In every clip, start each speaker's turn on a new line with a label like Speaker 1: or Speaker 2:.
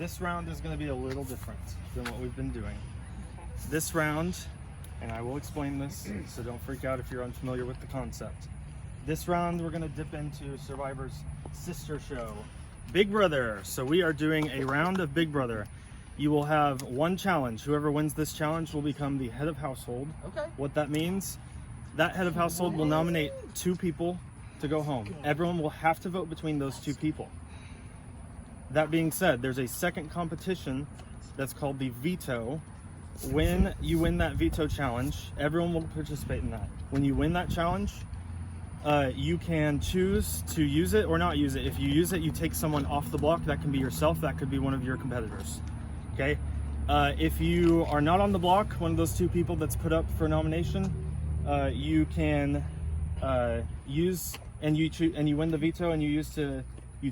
Speaker 1: This round is going to be a little different than what we've been doing. Okay. This round, and I will explain this, so don't freak out if you're unfamiliar with the concept. This round, we're going to dip into Survivor's sister show, Big Brother. So we are doing a round of Big Brother. You will have one challenge. Whoever wins this challenge will become the head of household. Okay. What that means, that head of household will nominate 2 people to go home. Everyone will have to vote between those 2 people. That being said, there's a second competition that's called the veto. When you win that veto challenge, everyone will participate in that. When you win that challenge, you can choose to use it or not use it. If you use it, you take someone off the block. That can be yourself, that could be one of your competitors. Okay? If you are not on the block, one of those 2 people that's put up for nomination, you can use, and you win the veto, and you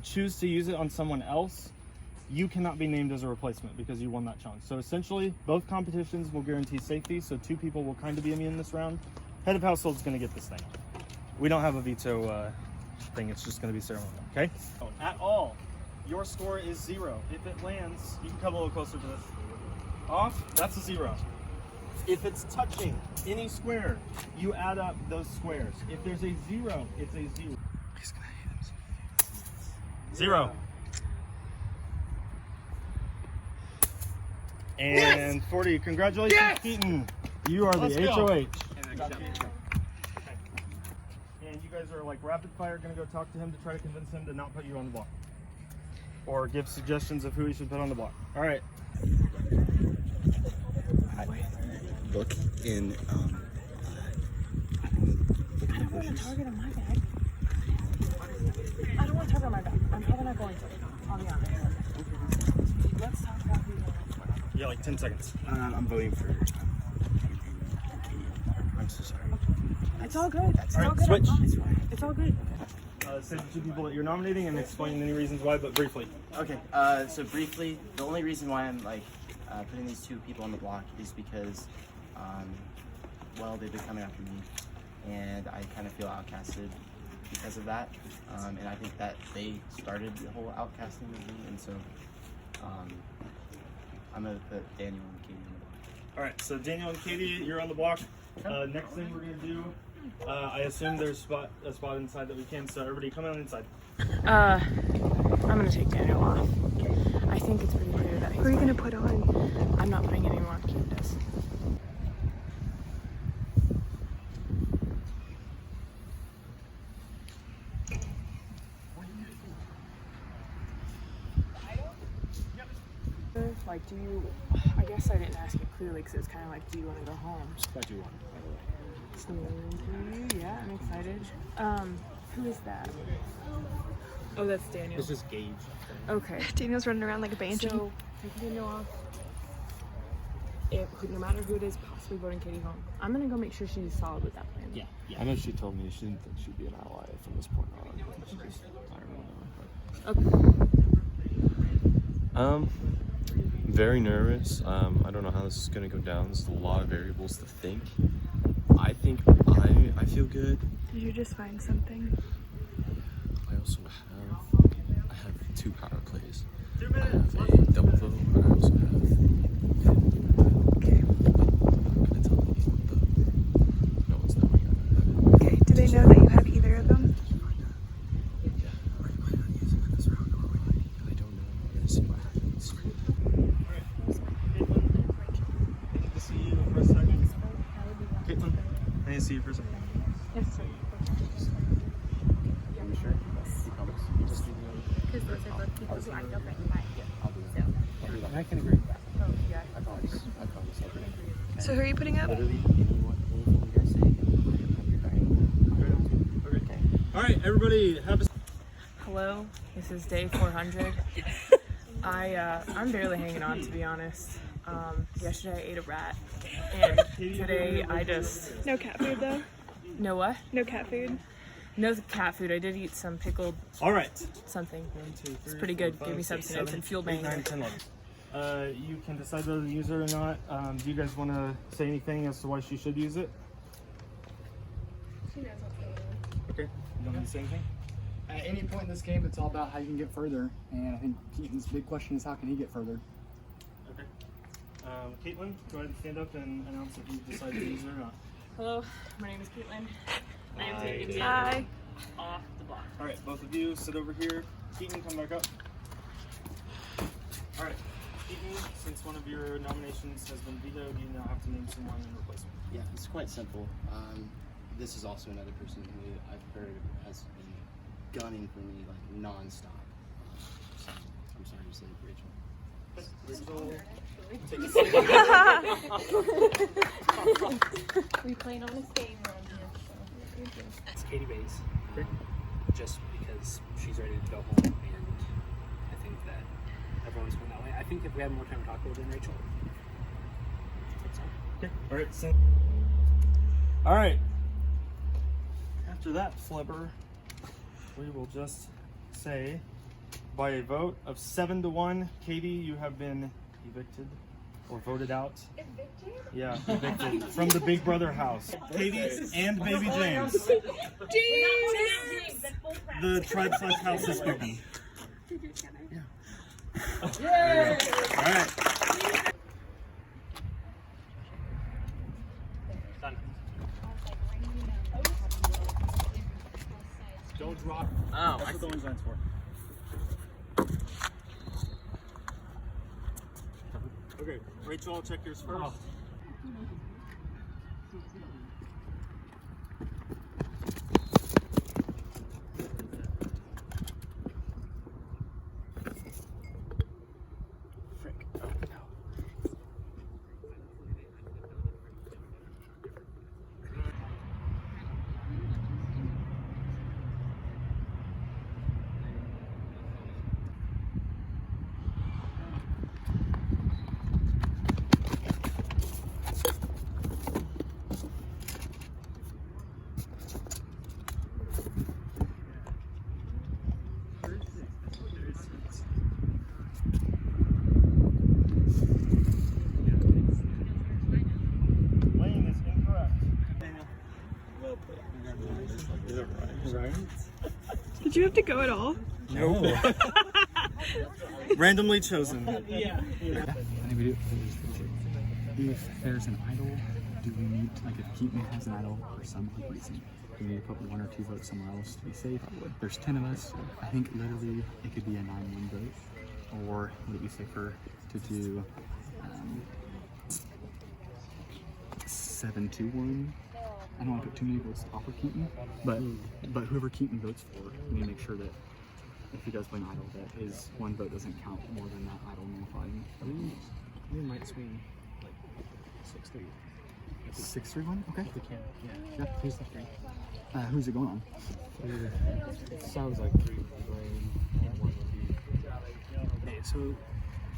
Speaker 1: choose to use it on someone else, you cannot be named as a replacement because you won that challenge. So essentially, both competitions will guarantee safety, so 2 people will kind of be immune this round. Head of household is going to get this thing. We don't have a veto thing, it's just going to be ceremonial, okay? At all, your score is 0. If it lands, you can come a little closer to this. Off, that's a 0. If it's touching any square, you add up those squares. If there's a 0, it's a 0. He's gonna hate himself. 0. And yes! 40. Congratulations, yes! Keaton. You are the HOH. And you guys are like rapid fire going to go talk to him to try to convince him to not put you on the block. Or give suggestions of who he should put on the block. All right.
Speaker 2: Look in,
Speaker 3: I don't want to target on my bag. I don't want to target on my bag. I'm probably not going to. I'll be honest. Let's talk about who you want.
Speaker 1: Yeah, like 10 seconds.
Speaker 2: I'm voting for. I'm so sorry.
Speaker 3: It's all good. It's all good.
Speaker 1: Switch.
Speaker 3: It's all good.
Speaker 1: Say the 2 people that you're nominating and explain any reasons why, but briefly.
Speaker 4: Okay. So briefly, the only reason why I'm putting these 2 people on the block is because, well, they've been coming after me, and I kind of feel outcasted because of that. And I think that they started the whole outcasting of me, and so I'm gonna put Daniel and Katie on the block.
Speaker 1: All right. So Daniel and Katie, you're on the block. Next thing we're gonna do, I assume there's a spot inside that we can. So everybody, come on inside.
Speaker 3: I'm gonna take Daniel off. I think it's pretty clear that.
Speaker 5: Who are you gonna put on?
Speaker 3: I'm not putting anyone on Candace. Like, do you? I guess I didn't ask you clearly because it was kind of like, do you want to go home?
Speaker 2: I do want, by the way.
Speaker 3: Yeah, I'm excited. Who is that? Oh, that's Daniel.
Speaker 2: This is Gage.
Speaker 3: Okay.
Speaker 5: Daniel's running around like a banshee.
Speaker 3: So, taking Daniel off. No matter who it is, possibly voting Katie home. I'm gonna go make sure she's solid with that plan.
Speaker 2: Yeah. I know she told me she didn't think she'd be an ally from this point on. She just, I don't know.
Speaker 6: Very nervous. I don't know how this is gonna go down. There's a lot of variables to think. I think I feel good.
Speaker 5: Did you just find something?
Speaker 6: I also have 2 power plays.
Speaker 1: 2 minutes.
Speaker 6: I have a double vote, but I also have.
Speaker 5: Okay.
Speaker 6: I'm gonna tell anyone though. No one's knowing.
Speaker 5: Okay. Do they know that you have either of them?
Speaker 6: Yeah. Are you planning on using it this round or I don't know. I'm gonna see what happens.
Speaker 1: Caitlin, to see you for a second. Caitlin, I need to see you for a second.
Speaker 3: Yes, sir.
Speaker 2: Are you sure? You promise? Just leave me alone.
Speaker 3: Because those are both people who I don't recognize.
Speaker 2: I'll do that. I'll do that. I can agree with that.
Speaker 3: Oh, yeah.
Speaker 2: I promise. I'll agree.
Speaker 5: So who are you putting up?
Speaker 2: Literally, anything you guys say, I'm
Speaker 1: Okay. All right, everybody, have a.
Speaker 3: Hello, this is day 400. I'm barely hanging on, to be honest. Yesterday I ate a rat, and today I just...
Speaker 5: No cat food though?
Speaker 3: No what?
Speaker 5: No cat food?
Speaker 3: No cat food. I did eat some pickled
Speaker 1: All right.
Speaker 3: something.
Speaker 1: 1, 2, 3,
Speaker 3: It's pretty good.
Speaker 1: 4,
Speaker 3: Gave me
Speaker 1: 5, 6,
Speaker 3: substance
Speaker 1: 7,
Speaker 3: and fueled
Speaker 1: 8,
Speaker 3: my
Speaker 1: 9,
Speaker 3: anger.
Speaker 1: 10, 11. You can decide whether to use it or not. Do you guys want to say anything as to why she should use it?
Speaker 5: She knows what to do.
Speaker 1: Okay. You don't need to say anything?
Speaker 7: at any point in this game, it's all about how you can get further. And I think Keaton's big question is how can he get further?
Speaker 1: Okay. Caitlin, go ahead and stand up and announce if you decide to use it or not.
Speaker 3: Hello, my name is Caitlin. I am taking the
Speaker 5: Hi.
Speaker 3: off the block.
Speaker 1: All right, both of you sit over here. Keaton, come back up. All right, Keaton, since one of your nominations has been vetoed, you now have to name someone in replacement.
Speaker 4: Yeah, it's quite simple. This is also another person who I've heard has been gunning for me like non-stop. So I'm sorry to say, Rachel.
Speaker 8: We playing on this game around here.
Speaker 9: It's Katie Bays, just because she's ready to go home, and I think that everyone's going that way. I think if we had more time to talk, it would have been Rachel.
Speaker 1: Okay. All right. All right. After that flipper, we will just say, by a vote of 7-1, Katie, you have been evicted or voted out.
Speaker 5: Evicted?
Speaker 1: Yeah, evicted from the Big Brother house. Katie and Baby James. The tribe slash house is spoken. Yeah. All right.
Speaker 9: Don't drop.
Speaker 1: Oh, that's what the orange line's for. Okay, Rachel, I'll check yours first. Lane is incorrect.
Speaker 5: Did you have to go at all?
Speaker 1: No. Randomly chosen.
Speaker 7: I think we do. If there's an idol, do we need, like if Keaton has an idol for some reason, do we need to put 1 or 2 votes somewhere else to be safe? There's 10 of us. I think literally it could be a 9-1 vote. Or would it be safer to do 7-2-1? I don't want to put too many votes off of Keaton, but whoever Keaton votes for, we need to make sure that if he does win idol, that his 1 vote doesn't count more than that idol nullifying.
Speaker 9: We might swing like 6-3.
Speaker 7: 6-3-1? Okay.
Speaker 9: If we can. Yeah. Who's the 3?
Speaker 7: Who's it going on?
Speaker 9: It sounds like 3 would be Blaine, and 1 would be. Okay, so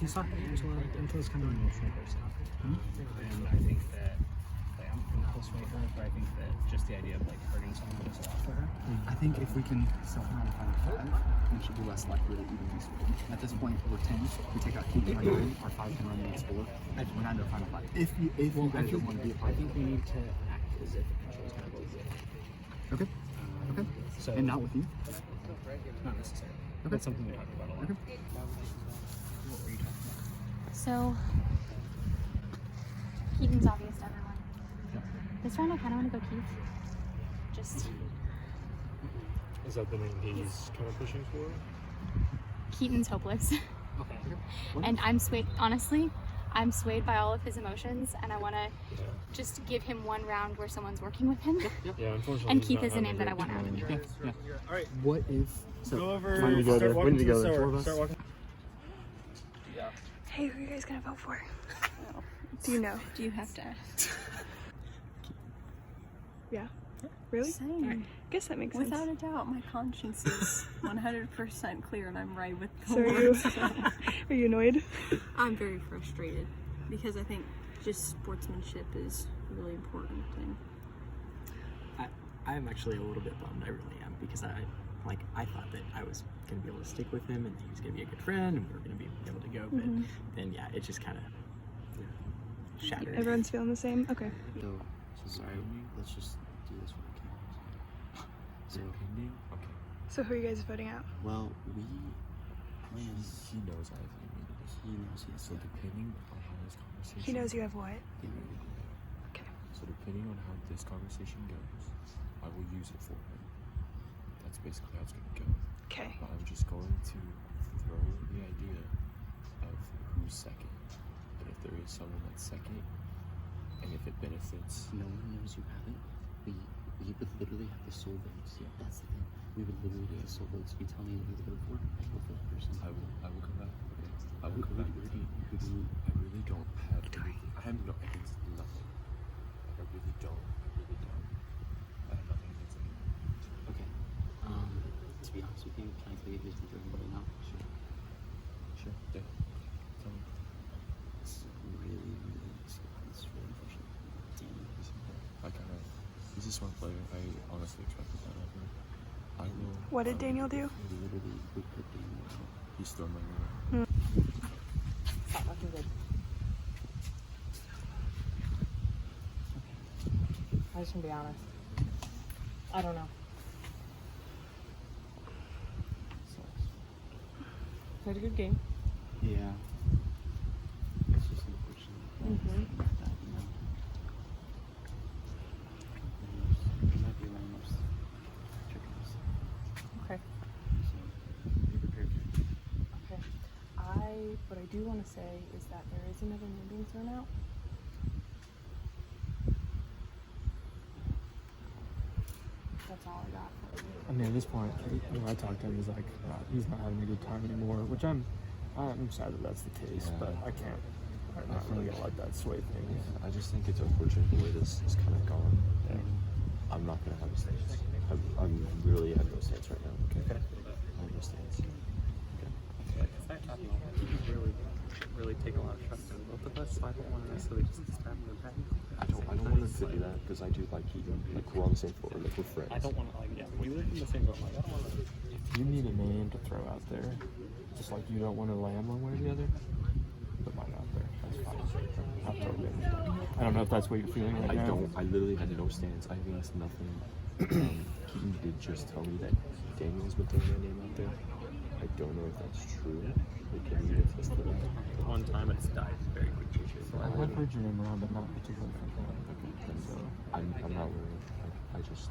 Speaker 9: he's talking to Angela. Angela's kind of an emotional person. And I think that like, I'm close to her, but I think that just the idea of like hurting someone is a lot for her.
Speaker 7: I think if we can somehow find 5, we should be less likely to even be switched. At this point, we're 10. We take out Keaton by 9. Our 5 can run against 4. We're not in the final 5. If you guys don't want to be a part
Speaker 9: I
Speaker 7: of
Speaker 9: think we need to act as if Angela's going to vote with.
Speaker 7: Okay. Okay.
Speaker 9: So
Speaker 7: And not with you?
Speaker 9: not necessarily.
Speaker 7: Okay.
Speaker 9: That's something we talked about a lot.
Speaker 7: Okay.
Speaker 9: What were you talking about?
Speaker 8: So, Keaton's obvious to everyone.
Speaker 7: Yeah.
Speaker 8: This round I kind of want to go Keith. Just,
Speaker 9: Is that the name he's kind of pushing for?
Speaker 8: Keaton's hopeless.
Speaker 9: Okay.
Speaker 8: And I'm swayed, honestly, I'm swayed by all of his emotions, and I want to just give him 1 round where someone's working with him.
Speaker 9: Yeah, unfortunately.
Speaker 8: And Keith is the name that I want out.
Speaker 7: Yeah.
Speaker 1: All right.
Speaker 7: What if... So,
Speaker 1: Go over.
Speaker 2: When we go
Speaker 1: start
Speaker 2: there,
Speaker 1: walking
Speaker 2: when we
Speaker 1: to
Speaker 2: go
Speaker 1: the
Speaker 2: there,
Speaker 1: store.
Speaker 2: 4 of us.
Speaker 1: Start walking.
Speaker 5: Hey, who are you guys gonna vote for? Do you know?
Speaker 10: Do you have to ask?
Speaker 5: Yeah. Really?
Speaker 10: Same.
Speaker 5: I guess that makes
Speaker 10: Without
Speaker 5: sense.
Speaker 10: a doubt, my conscience is 100% clear and I'm right with the
Speaker 5: So are you,
Speaker 10: words.
Speaker 5: are you annoyed?
Speaker 10: I'm very frustrated because I think just sportsmanship is a really important thing.
Speaker 9: I'm actually a little bit bummed. I really am, because I thought that I was going to be able to stick with him and he was going to be a good friend and we were going to be able to go. But then, yeah, it just kind of shattered.
Speaker 5: Everyone's feeling the same? Okay.
Speaker 4: So sorry, let's just do this when we can. So,
Speaker 5: So who are you guys voting out?
Speaker 2: Well, he knows I have immunity. He knows he has. So depending on how this conversation...
Speaker 5: He knows you have what?
Speaker 2: Immunity.
Speaker 5: Okay.
Speaker 2: So depending on how this conversation goes, I will use it for him. That's basically how it's going to go.
Speaker 5: Okay.
Speaker 2: But I'm just going to throw the idea of who's second. And if there is someone that's second, and if it benefits...
Speaker 11: No one knows you haven't. We would literally have the soul votes. Yeah, that's the thing. We would literally get soul votes. If you tell me who to vote for, I vote for that person.
Speaker 2: I will come back. Okay. I will come back. I really don't have... I have no against nothing. I really don't. I have nothing against anyone.
Speaker 11: Okay. To be honest with you, can I tell you who's voting right now?
Speaker 2: Sure. Yeah. Tell me.
Speaker 11: It's really unfortunate. Damn it.
Speaker 2: He's a smart player. I honestly expected that of him. I will...
Speaker 5: What did Daniel do?
Speaker 11: We literally would put Daniel out.
Speaker 2: He's thrown my name.
Speaker 3: Stop fucking good. I just want to be honest. I don't know. Played a good game.
Speaker 11: Yeah. It's just unfortunate. That, you know. You might be around most triggers.
Speaker 3: Okay.
Speaker 11: So, be prepared.
Speaker 3: Okay. What I do want to say is that there is another name being thrown out. That's all I got for you.
Speaker 9: I mean, at this point, when I talked to him, he's like, he's not having a good time anymore, which I'm sad that that's the case,
Speaker 2: Yeah.
Speaker 9: but I'm not really gonna let that sway things.
Speaker 2: Yeah, I just think it's unfortunate the way this is kind of gone.
Speaker 9: Yeah.
Speaker 2: I'm not going to have a stance. I'm really at no stance right now. Okay. I have no stance.
Speaker 9: Really take a lot of trust in both of us, so I don't want to necessarily just stab him in the back.
Speaker 2: I don't want to do that because I do like Keegan. Like we're on the same floor. Like we're friends.
Speaker 9: I don't want to, we live in the same boat. Like, I don't want to. If you need a name to throw out there, just like you don't want to land one way or the other, put mine out there. That's fine. I'm totally understand. I don't know if that's what you're feeling right now.
Speaker 2: I literally had no stance. I against nothing. Keegan did just tell me that Daniel's been throwing my name out there. I don't know if that's true. Can you attest to that?
Speaker 9: One time it's died very quickly. So I have heard your name around, but not particularly from him. So
Speaker 2: I'm not worried. I just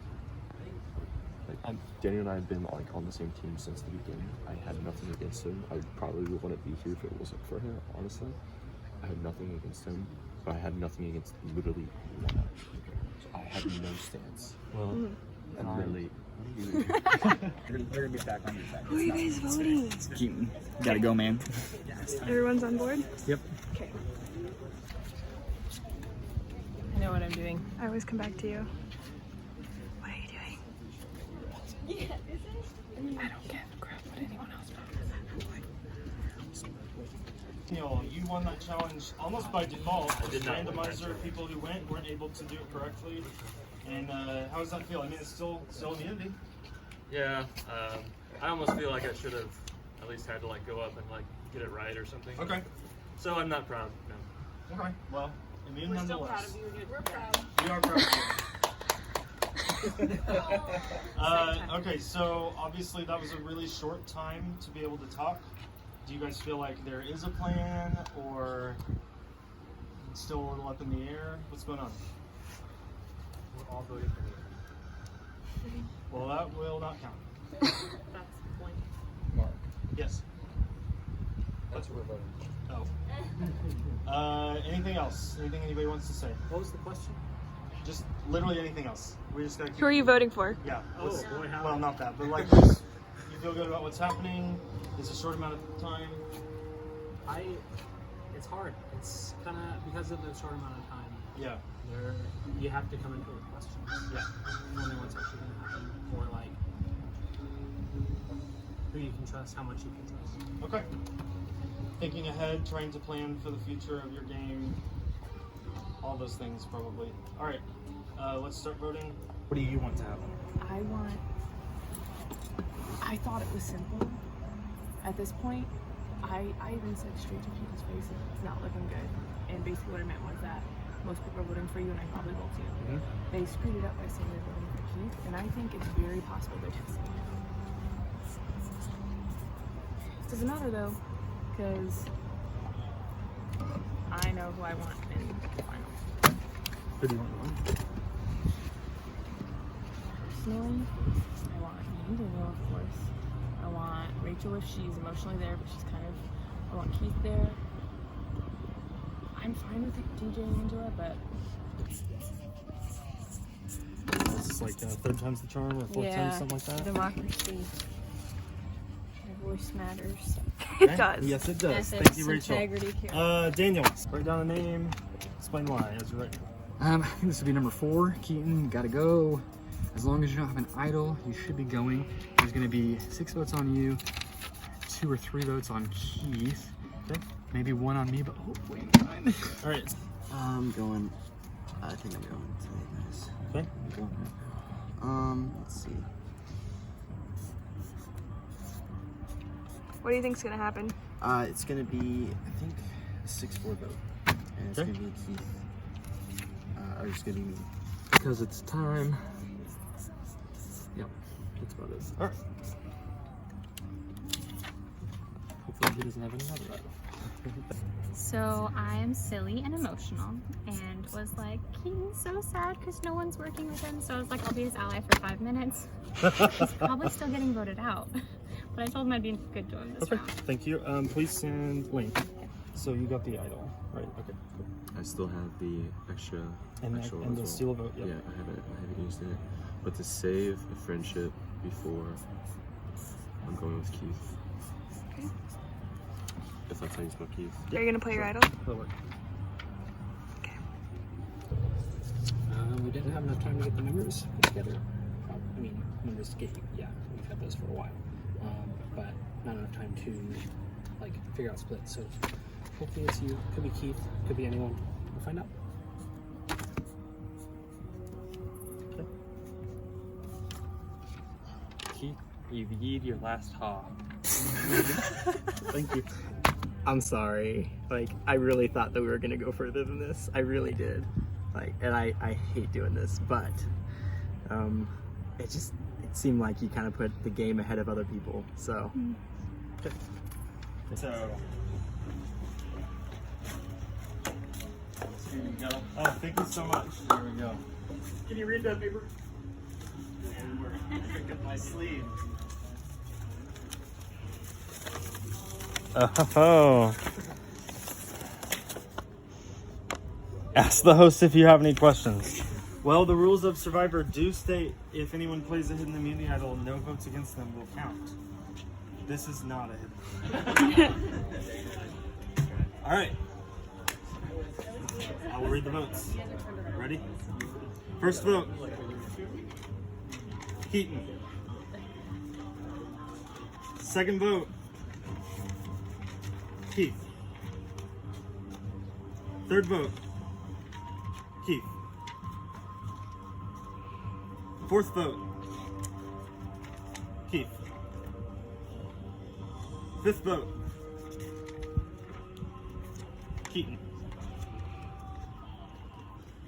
Speaker 2: Daniel and I have been like on the same team since the beginning. I had nothing against him. I probably wouldn't be here if it wasn't for him. Honestly, I had nothing against him, but I had nothing against literally one. So I had no stance.
Speaker 9: well,
Speaker 2: And really,
Speaker 7: They're gonna be back on your side.
Speaker 5: Who are you guys voting?
Speaker 7: Keaton, gotta go, man.
Speaker 5: Everyone's on board?
Speaker 7: Yep.
Speaker 5: Okay.
Speaker 3: I know what I'm doing.
Speaker 5: I always come back to you. What are you doing?
Speaker 3: I don't give a crap what anyone else does.
Speaker 1: You won that challenge almost by default. Just randomizer of people who weren't able to do it correctly. And how does that feel? I mean, it's still immunity.
Speaker 12: Yeah, I almost feel like I should have at least had to like go up and like get it right or something.
Speaker 1: Okay.
Speaker 12: So I'm not proud. No.
Speaker 1: Okay. Well, immune
Speaker 3: We're still
Speaker 1: nonetheless.
Speaker 3: proud of you. We're proud.
Speaker 1: We are proud of you. Okay, so obviously that was a really short time to be able to talk. Do you guys feel like there is a plan, or it's still a little up in the air? What's going on?
Speaker 12: We're all voting for me.
Speaker 1: Well, that will not count.
Speaker 3: That's the point.
Speaker 7: Mark,
Speaker 1: Yes.
Speaker 7: that's what we're voting.
Speaker 1: Oh. Anything else? Anything anybody wants to say?
Speaker 12: What was the question?
Speaker 1: Just literally anything else. We just gotta keep.
Speaker 5: Who are you voting for?
Speaker 1: Yeah.
Speaker 12: Oh, boy, how-
Speaker 1: Well, not that, but like, just, you feel good about what's happening. It's a short amount of time.
Speaker 9: It's hard. It's kind of because of the short amount of time.
Speaker 1: Yeah.
Speaker 9: You have to come into it with questions.
Speaker 1: Yeah.
Speaker 9: Wondering what's actually going to happen, or like who you can trust, how much you can trust.
Speaker 1: Okay. Thinking ahead, trying to plan for the future of your game. All those things, probably. All right. Let's start voting.
Speaker 9: What do you want to happen?
Speaker 3: I thought it was simple. At this point, I even said straight to people's faces, it's not looking good. And basically what I meant was that most people are voting for you, and I probably will too. They screwed it up by saying they're voting for Keith, and I think it's very possible they're testing him. Doesn't matter though, because I know who I want in the final.
Speaker 1: Who do you want?
Speaker 3: Personally, I want Daniel, of course. I want Rachel if she's emotionally there, but she's kind of. I want Keith there. I'm fine with DJ and Angela, but
Speaker 1: This is like third time's the charm or fourth time, something like that.
Speaker 10: Democracy. My voice matters.
Speaker 1: Okay.
Speaker 10: It does.
Speaker 1: Yes, it does.
Speaker 10: Ethics,
Speaker 1: Thank you, Rachel.
Speaker 10: integrity,
Speaker 1: Daniel, write down a name. Explain why as you write.
Speaker 7: I think this would be number 4. Keaton, gotta go. As long as you don't have an idol, you should be going. There's gonna be 6 votes on you, 2 or 3 votes on Keith.
Speaker 1: Okay.
Speaker 7: Maybe 1 on me, but hopefully 9.
Speaker 1: All right.
Speaker 11: I'm going. I think I'm going tonight, guys.
Speaker 1: Okay.
Speaker 11: I'm going right now. Let's see.
Speaker 10: What do you think's gonna happen?
Speaker 11: It's gonna be, I think, a 6-4 vote, and it's
Speaker 1: Okay.
Speaker 11: gonna be Keith. Or it's gonna be me.
Speaker 7: Because it's time. Yep, that's about it.
Speaker 1: All right.
Speaker 7: Hopefully he doesn't have another idol.
Speaker 8: So I'm silly and emotional and was like, Keaton's so sad because no one's working with him. So I was like, I'll be his ally for 5 minutes. He's probably still getting voted out. But I told him I'd be good to him this
Speaker 1: Okay.
Speaker 8: round.
Speaker 1: Thank you. Please send link. So you got the idol, right? Okay. Cool.
Speaker 2: I still have the extra
Speaker 1: And
Speaker 2: as
Speaker 1: the
Speaker 2: well.
Speaker 1: seal vote. Yep.
Speaker 2: Yeah, I haven't used it. But to save a friendship before, I'm going with Keith.
Speaker 10: Okay.
Speaker 2: If that's how you spell Keith.
Speaker 10: Are you gonna play your idol?
Speaker 1: That'll work.
Speaker 10: Okay.
Speaker 9: We didn't have enough time to get the numbers put together. I mean, numbers to get you. Yeah, we've had those for a while, but not enough time to like figure out split. So hopefully it's you. Could be Keith. Could be anyone. We'll find out.
Speaker 7: Keith, you've yeed your last haw.
Speaker 9: Thank you. I'm sorry. Like, I really thought that we were gonna go further than this. I really did. Like, and I hate doing this, but it seemed like you kind of put the game ahead of other people. So.
Speaker 1: So. Here you go. Oh, thank you so much. There we go.
Speaker 9: Can you read that paper?
Speaker 1: Pick up my sleeve.
Speaker 13: Oh. Ask the host if you have any questions.
Speaker 1: Well, the rules of Survivor do state if anyone plays a hidden immunity idol, no votes against them will count. This is not a hidden. All right. I will read the votes. Ready? First vote. Keaton. Second vote. Keith. Third vote. Keith. Fourth vote. Keith. Fifth vote. Keaton.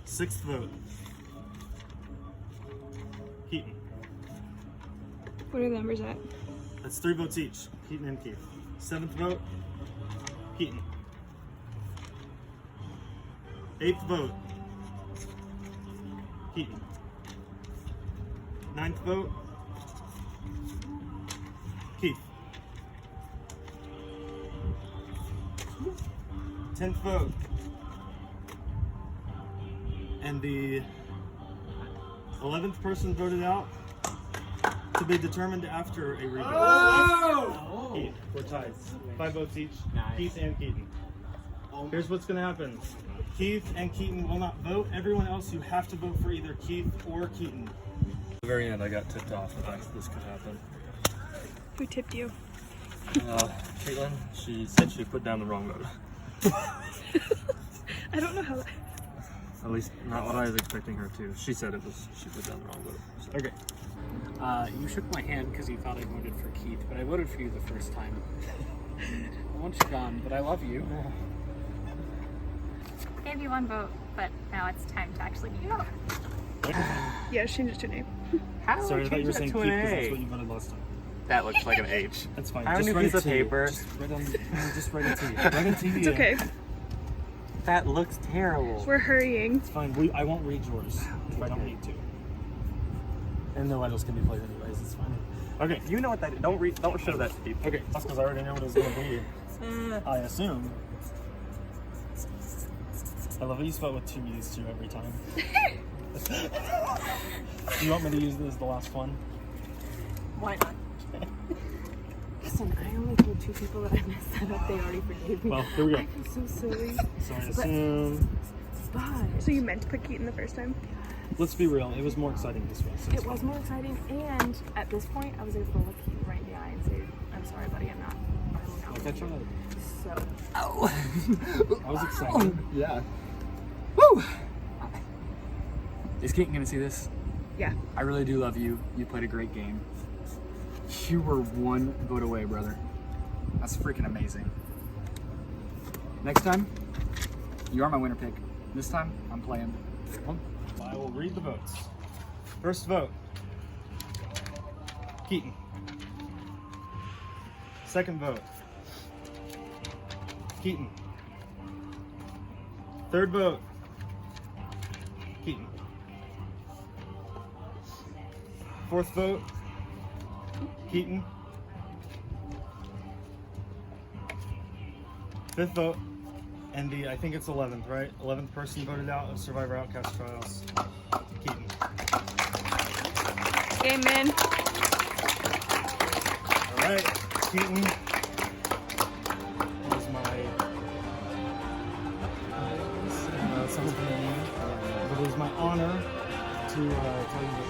Speaker 1: Sixth vote. Keaton.
Speaker 10: What are the numbers at?
Speaker 1: That's 3 votes each. Keaton and Keith. Seventh vote. Keaton. Eighth vote. Keaton. Ninth vote. Keith. 10th vote. And the 11th person voted out to be determined after a revote.
Speaker 9: Oh!
Speaker 1: Keith, we're tied. 5 votes each. Nice. Keith and Keaton. Here's what's going to happen. Keith and Keaton will not vote. Everyone else, you have to vote for either Keith or Keaton.
Speaker 13: At the very end, I got tipped off that this could happen.
Speaker 10: Who tipped you?
Speaker 13: Caitlin, she said she put down the wrong vote.
Speaker 10: I don't know how that...
Speaker 13: At least not what I was expecting her to. She said she put down the wrong vote. So.
Speaker 1: Okay.
Speaker 9: You shook my hand because you thought I voted for Keith, but I voted for you the first time. I want you gone, but I love you.
Speaker 8: Gave you 1 vote, but now it's time to actually be voted.
Speaker 10: Yeah, change it to a name.
Speaker 9: How
Speaker 1: Sorry, I thought you were saying Keith because that's
Speaker 9: A?
Speaker 1: what you voted last time.
Speaker 7: That looks like an H.
Speaker 1: That's fine.
Speaker 7: I have a new
Speaker 1: write
Speaker 7: piece
Speaker 1: a
Speaker 7: of
Speaker 1: T.
Speaker 7: paper.
Speaker 1: Just write a T. Write a T.
Speaker 3: It's okay.
Speaker 7: That looks terrible.
Speaker 3: We're hurrying.
Speaker 1: It's fine. I won't read yours if I don't need to. And no idols can be played anyways. It's fine. Okay.
Speaker 7: You know what that is. Don't show that to people.
Speaker 1: Okay. That's because I already know what it's going to be. I assume. I love how you spell with 2 E's too every time. Do you want me to use this as the last one?
Speaker 3: Why not? Listen, I only told 2 people that I messed that up. They already forgave me.
Speaker 1: Well, here we go.
Speaker 3: I feel so silly.
Speaker 1: So I assume.
Speaker 3: So you meant to put Keaton the first time?
Speaker 1: Let's be real. It was more exciting this way. So
Speaker 3: It was more exciting, and at this point, I was able to look Keaton right in the eye and say, "I'm sorry, buddy. I'm not."
Speaker 1: Like I tried.
Speaker 3: So.
Speaker 1: I was excited.
Speaker 7: Yeah. Woo! Is Keaton gonna see this?
Speaker 3: Yeah.
Speaker 7: I really do love you. You played a great game. You were 1 vote away, brother. That's freaking amazing. Next time, you are my winner pick. This time, I'm playing.
Speaker 1: I will read the votes. First vote, Keaton. Second vote, Keaton. Third vote, Keaton. Fourth vote, Keaton. Fifth vote, and I think it's 11th, right? 11th person voted out of Survivor Outcast Trials, Keaton.
Speaker 3: Game man.
Speaker 1: All right, Keaton. Here's my sounds familiar, but it is my honor to tell you this.